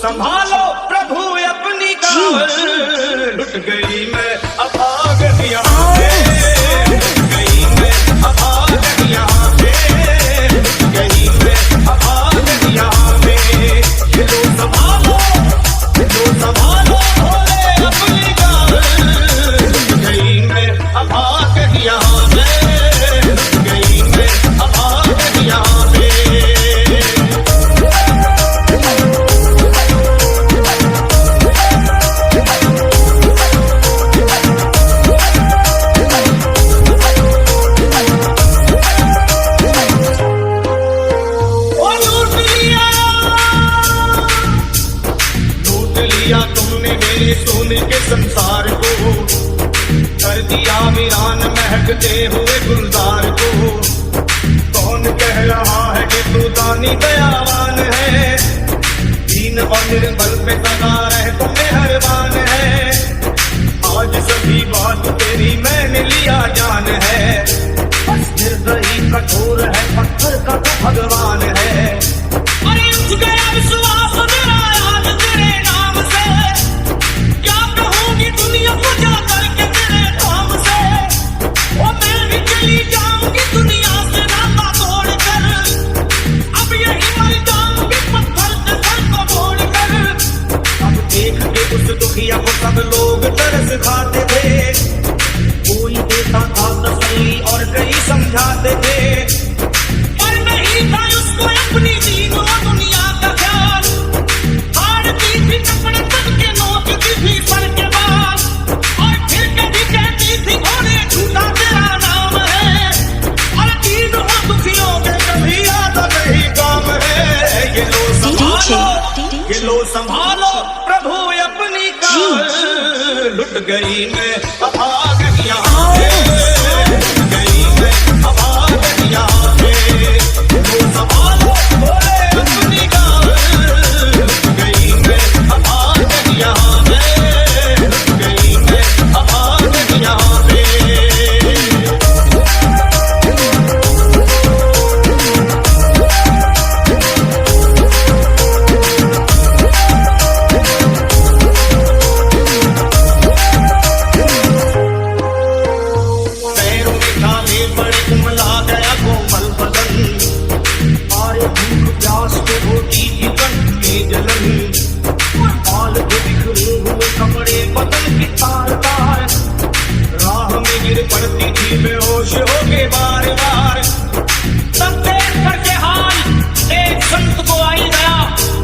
संभालो प्रभु अपनी कावल, लुट गई मैं अब आ गई यहाँ से, लुट गई मैं अब आ गई यहाँ से, लुट गई मैं अब आ गई यहाँ से। ये लो संभालो भोले अपनी कावल, लुट गई मैं अब आ गई यहाँ से, लुट गई मैं अब आ गई यहाँ से। तुमने मेरे सोने के संसार को, कर दिया वीरान महकते हुए गुलजार को। कौन कह रहा है कि तू दानी दयावान है, दीन और निर्बल पे सदा रह तो मेहरबान है। आज सभी बात तेरी मैंने लिया जान है, बस निर्दयी कठोर है पत्थर का तो भगवान है। अरे उठ गया विश्वास मेरा आज तेरे नाम से, क्या कहूँगी दुनिया को जा करके तेरे धाम से। ओ मैं भी चली जाऊंगी दुनिया से नाता तोड़ कर, अब यही मर जाऊंगी पत्थर से सर को मोड़ कर। अब देख के उस दुखिया को सब लोग तरस खाते थे, कोई देता था तसल्ली और कई समझाते थे, पर नहीं था उसको अपनी दीन और दुनिया का ख्याल। हारती थी कपड़े तक के नोचती थी सर के बाल, और फिर कभी कहती थी घोड़े झूठा तेरा नाम है। और दीन हो दुखियों के कभी याद नहीं काम है। ये लो संभालो प्रभु अपनी कावल, लुट गई मैं अब आ गई यहाँ से, लुट गई मैं अब आ गई यहाँ से। लो संभालो भोले अपनी कावल, लुट गई मैं अब आ गई यहाँ से, लुट गई मैं अब आ गई यहाँ से। पड़ती थी बेहोश होके बार बार, तब देख करके हाल एक संत को आई गया,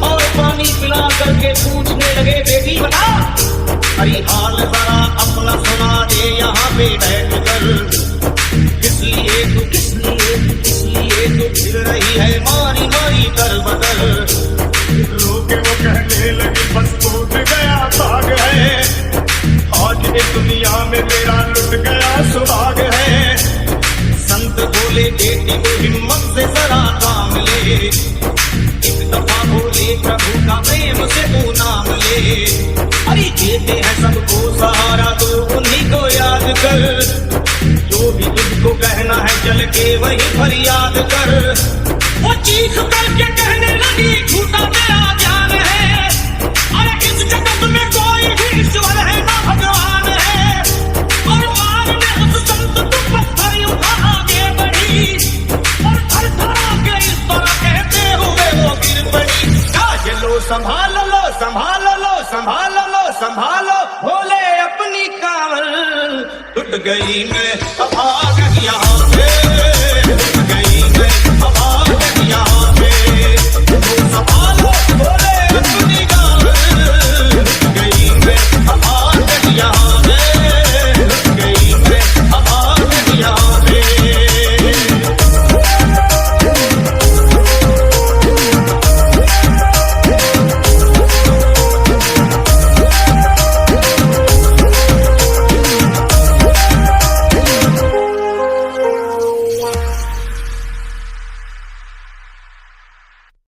और पानी पिला करके पूछने लगे बेटी बता, अरे हाल जरा अपना सुना दे यहाँ पे बैठ कर। किस लिए तू फिर रही है मारी मारी कर बदल। रोके वो कहने लगी बस टूट गया भाग है, आज इस दुनिया में मेरा लुट गया सुहाग है। संत बोले बेटी को हिम्मत से जरा काम ले, एक दफा बोले प्रभु का प्रेम से तू नाम ले। अरे देते हैं सबको सहारा तो उन्हीं को याद कर, जो भी तुझको कहना है चल के वही फरियाद कर। वो चीख करके कहने लगी झूठा तेरा ज्ञान है, अरे इस जगत में कोई भी ईश्वर है ना भगवान है। और मारने उस संत तू पत्थर उठा आगे बढ़ी, और थर थरा के इस तरह कहते हुए वो गिर पड़ी। आज लो संभालो भोले अपनी कावल, टूट गई मैं अब आ गई यहाँ